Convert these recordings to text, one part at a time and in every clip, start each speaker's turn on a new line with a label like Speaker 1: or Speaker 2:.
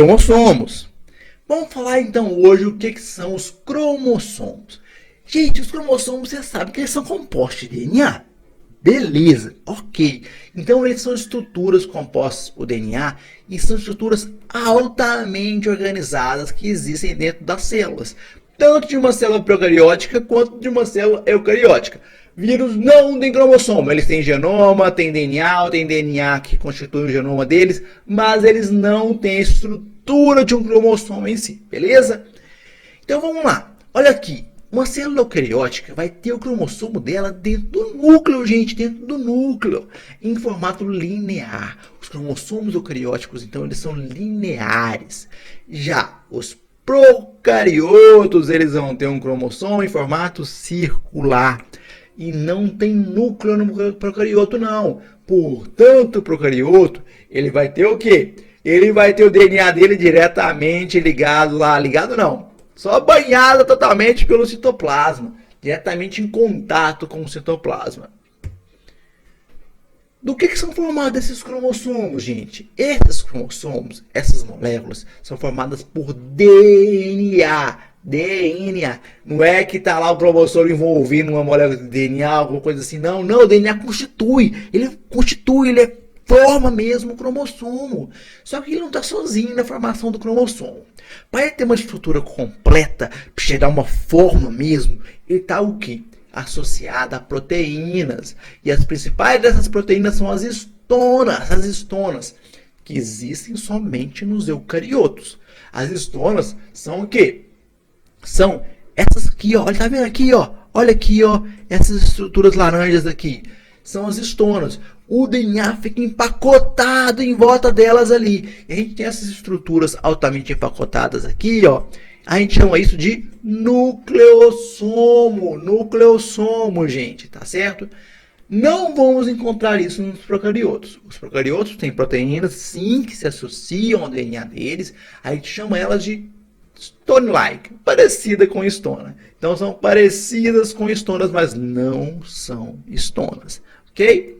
Speaker 1: cromossomos. Vamos falar então hoje o que são os cromossomos. Gente, os cromossomos, você sabe que eles são compostos de DNA. Beleza, ok. Então eles são estruturas compostas por DNA e são estruturas altamente organizadas que existem dentro das células. Tanto de uma célula procariótica quanto de uma célula eucariótica. Vírus não tem cromossomo, eles têm genoma, tem DNA que constitui o genoma deles, mas eles não têm a estrutura de um cromossomo em si, beleza? Então vamos lá, olha aqui, uma célula eucariótica vai ter o cromossomo dela dentro do núcleo, gente, dentro do núcleo, em formato linear. Os cromossomos eucarióticos, então, eles são lineares. Já os procariotos, eles vão ter um cromossomo em formato circular. E não tem núcleo no procarioto, não. Portanto, o procarioto, ele vai ter o quê? Ele vai ter o DNA dele diretamente ligado lá. Ligado não. Só banhado totalmente pelo citoplasma. Diretamente em contato com o citoplasma. Do que são formados esses cromossomos, gente? Esses cromossomos, essas moléculas, são formadas por DNA. DNA. Não é que tá lá o cromossomo envolvido numa molécula de DNA, alguma coisa assim. Não, o DNA constitui. Ele forma mesmo o cromossomo. Só que ele não está sozinho na formação do cromossomo. Para ele ter uma estrutura completa, para chegar a uma forma mesmo, ele está o quê? Associado a proteínas. E as principais dessas proteínas são as histonas, que existem somente nos eucariotos. As histonas são o quê? São essas aqui, ó. Tá vendo aqui, ó? Olha aqui, ó. Essas estruturas laranjas aqui. São as histonas. O DNA fica empacotado em volta delas ali. E a gente tem essas estruturas altamente empacotadas aqui, ó. A gente chama isso de nucleossomo. Nucleossomo, gente. Tá certo? Não vamos encontrar isso nos procariotos. Os procariotos têm proteínas, sim, que se associam ao DNA deles. A gente chama elas de stone-like, parecida com histona. Então são parecidas com histonas, mas não são histonas, ok?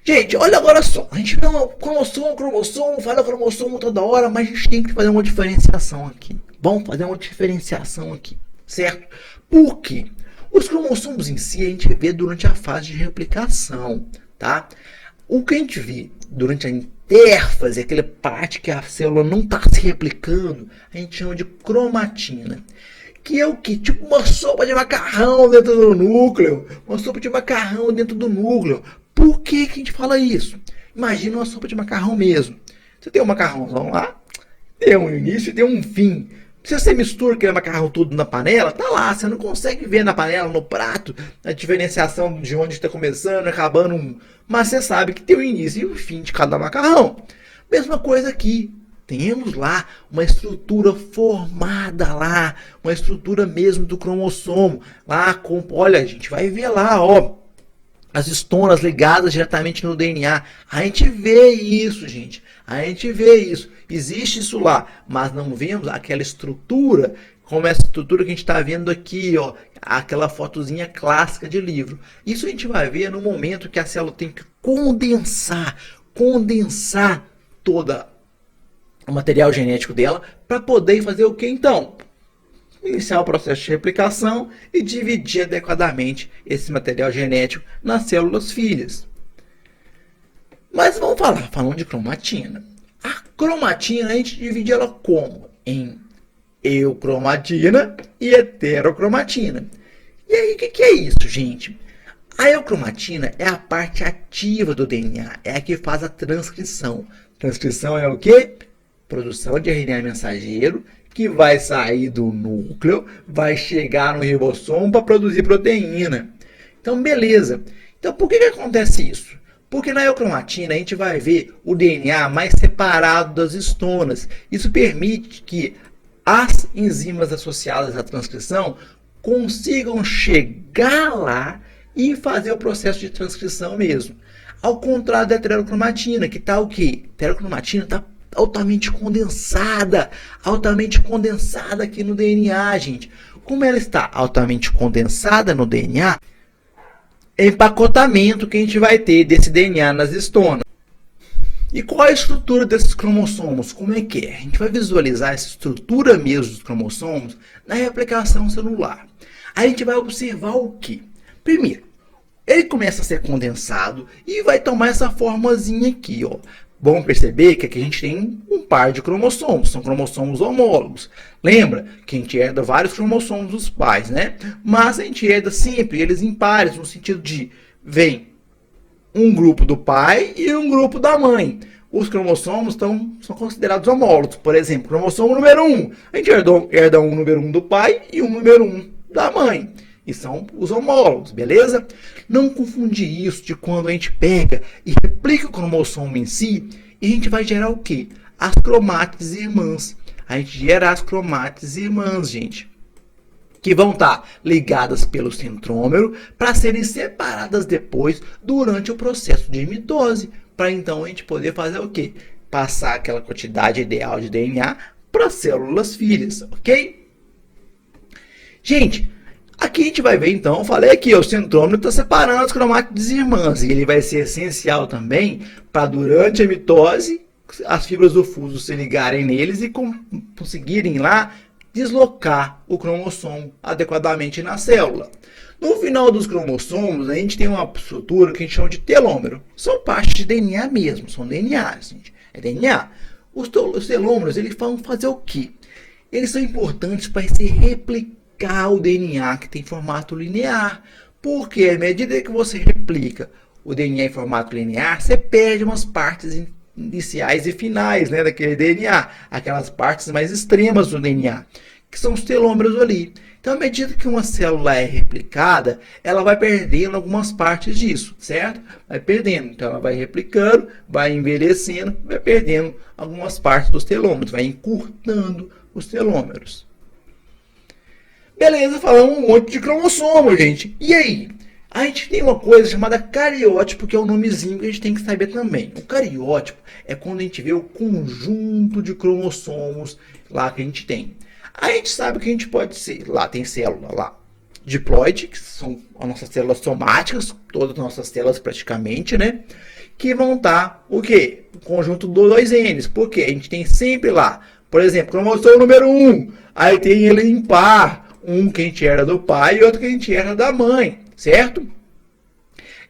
Speaker 1: Gente, olha agora só, a gente vê um cromossomo, fala cromossomo toda hora, mas a gente tem que fazer uma diferenciação aqui. Vamos fazer uma diferenciação aqui, certo? Por quê? Os cromossomos em si a gente vê durante a fase de replicação, tá? O que a gente vê durante a intérfase, aquela parte que a célula não está se replicando, a gente chama de cromatina. Que é o que? Tipo uma sopa de macarrão dentro do núcleo. Uma sopa de macarrão dentro do núcleo. Por que a gente fala isso? Imagina uma sopa de macarrão mesmo. Você tem um macarrãozão lá, tem um início e tem um fim. Se você mistura aquele macarrão todo na panela, tá lá, você não consegue ver na panela, no prato, a diferenciação de onde está começando, acabando, mas você sabe que tem o início e o fim de cada macarrão. Mesma coisa aqui, temos lá uma estrutura formada lá, uma estrutura mesmo do cromossomo, lá com, olha, a gente vai ver lá, ó, as histonas ligadas diretamente no DNA. A gente vê isso, gente. A gente vê isso. Existe isso lá, mas não vemos aquela estrutura, como essa estrutura que a gente está vendo aqui, ó, aquela fotozinha clássica de livro. Isso a gente vai ver no momento que a célula tem que condensar toda o material genético dela para poder fazer o que então? Iniciar o processo de replicação e dividir adequadamente esse material genético nas células filhas. Mas vamos falando de cromatina. A cromatina a gente divide ela como? Em eucromatina e heterocromatina. E aí, o que é isso, gente? A eucromatina é a parte ativa do DNA, é a que faz a transcrição. Transcrição é o quê? Produção de RNA mensageiro, que vai sair do núcleo, vai chegar no ribossomo para produzir proteína. Então, beleza. Então, por que acontece isso? Porque na eucromatina a gente vai ver o DNA mais separado das histonas. Isso permite que as enzimas associadas à transcrição consigam chegar lá e fazer o processo de transcrição mesmo. Ao contrário da heterocromatina, que está o quê? A heterocromatina está altamente condensada aqui no DNA, gente. Como ela está altamente condensada no DNA, empacotamento que a gente vai ter desse DNA nas histonas. E qual é a estrutura desses cromossomos? Como é que é? A gente vai visualizar essa estrutura mesmo dos cromossomos na replicação celular. A gente vai observar o que? Primeiro, ele começa a ser condensado e vai tomar essa formazinha aqui, ó. Bom perceber que aqui a gente tem um par de cromossomos, são cromossomos homólogos. Lembra que a gente herda vários cromossomos dos pais, né? Mas a gente herda sempre eles em pares, no sentido de vem um grupo do pai e um grupo da mãe. Os cromossomos são considerados homólogos. Por exemplo, cromossomo número 1. A gente herda um número 1 do pai e um número 1 da mãe. E são os homólogos, beleza? Não confundir isso de quando a gente pega e replica o cromossomo em si, e a gente vai gerar o quê? As cromátides irmãs. A gente gera as cromátides irmãs, gente, que vão estar ligadas pelo centrômero para serem separadas depois durante o processo de mitose, para então a gente poder fazer o quê? Passar aquela quantidade ideal de DNA para as células filhas, ok? Gente, aqui a gente vai ver então, eu falei aqui, o centrômero está separando as cromátides irmãs, e ele vai ser essencial também para durante a mitose as fibras do fuso se ligarem neles e conseguirem lá deslocar o cromossomo adequadamente na célula. No final dos cromossomos, a gente tem uma estrutura que a gente chama de telômero. São partes de DNA mesmo, são DNA, gente. É DNA. Os telômeros, eles vão fazer o quê? Eles são importantes para se replicar o DNA que tem formato linear. Porque à medida que você replica o DNA em formato linear, você perde umas partes iniciais e finais, né, daquele DNA, aquelas partes mais extremas do DNA, que são os telômeros ali. Então, à medida que uma célula é replicada, ela vai perdendo algumas partes disso, certo? Vai perdendo. Então, ela vai replicando, vai envelhecendo, vai perdendo algumas partes dos telômeros, vai encurtando os telômeros. Beleza, falamos um monte de cromossomo, gente. E aí? A gente tem uma coisa chamada cariótipo, que é o nomezinho que a gente tem que saber também. O cariótipo é quando a gente vê o conjunto de cromossomos lá que a gente tem. A gente sabe que a gente pode ser, lá tem célula lá, diploide, que são as nossas células somáticas, todas as nossas células praticamente, né? Que vão estar, o quê? O conjunto dos dois N's. Porque a gente tem sempre lá, por exemplo, cromossomo número 1, aí tem ele em par, um que a gente herda do pai e outro que a gente herda da mãe, certo?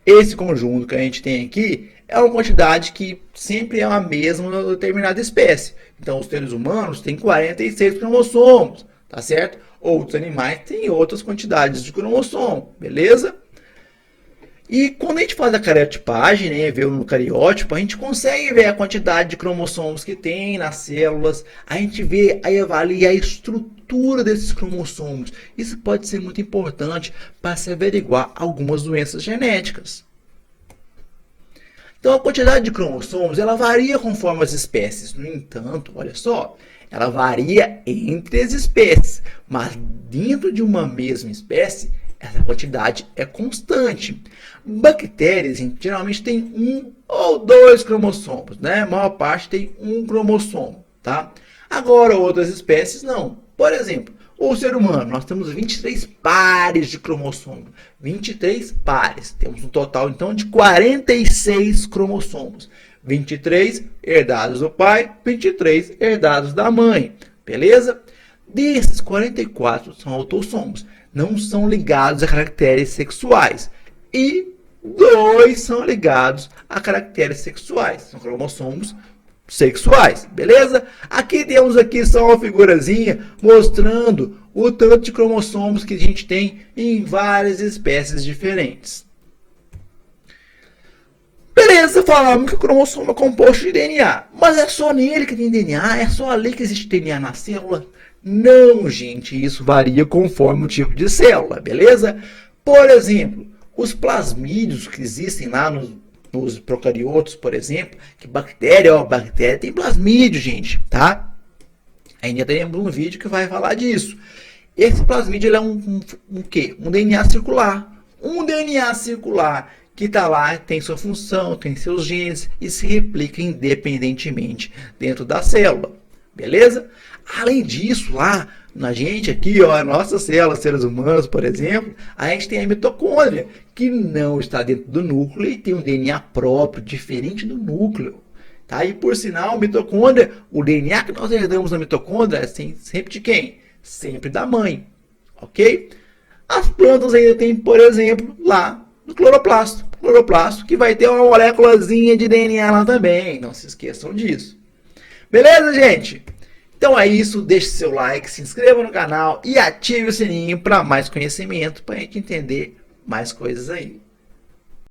Speaker 1: Esse conjunto que a gente tem aqui é uma quantidade que sempre é a mesma em determinada espécie. Então, os seres humanos têm 46 cromossomos, tá certo? Outros animais têm outras quantidades de cromossomo, beleza? E quando a gente faz a cariotipagem, né, vê no cariótipo, a gente consegue ver a quantidade de cromossomos que tem nas células, a gente vê e avalia a estrutura desses cromossomos. Isso pode ser muito importante para se averiguar algumas doenças genéticas. Então, a quantidade de cromossomos, ela varia conforme as espécies. No entanto, olha só, ela varia entre as espécies, mas dentro de uma mesma espécie, essa quantidade é constante. Bactérias, geralmente tem 1 ou 2 cromossomos, né? A maior parte tem 1 cromossomo, tá? Agora, outras espécies não. Por exemplo, o ser humano, nós temos 23 pares de cromossomos. 23 pares. Temos um total, então, de 46 cromossomos. 23 herdados do pai, 23 herdados da mãe. Beleza? Desses, 44 são autossomos. Não são ligados a caracteres sexuais. E 2 são ligados a caracteres sexuais. São cromossomos sexuais, beleza? Aqui temos aqui só uma figurazinha mostrando o tanto de cromossomos que a gente tem em várias espécies diferentes. Beleza, falamos que o cromossomo é composto de DNA, mas é só nele que tem DNA? É só ali que existe DNA na célula? Não, gente, isso varia conforme o tipo de célula, beleza? Por exemplo, os plasmídios que existem lá nos procariotos, por exemplo, que bactéria tem plasmídio, gente, tá? Ainda temos um vídeo que vai falar disso. Esse plasmídio ele é um quê? Um DNA circular. Um DNA circular que está lá, tem sua função, tem seus genes e se replica independentemente dentro da célula, beleza? Além disso, lá na gente aqui, ó, a nossa célula, seres humanos, por exemplo, a gente tem a mitocôndria, que não está dentro do núcleo e tem um DNA próprio, diferente do núcleo, Tá? E por sinal, mitocôndria, o DNA que nós herdamos na mitocôndria é sempre de quem? Sempre da mãe. Ok? As plantas ainda tem, por exemplo, lá no cloroplasto. Cloroplasto que vai ter uma moléculazinha de DNA lá também. Não se esqueçam disso. Beleza, gente? Então é isso. Deixe seu like, se inscreva no canal e ative o sininho para mais conhecimento, para a gente entender mais coisas aí.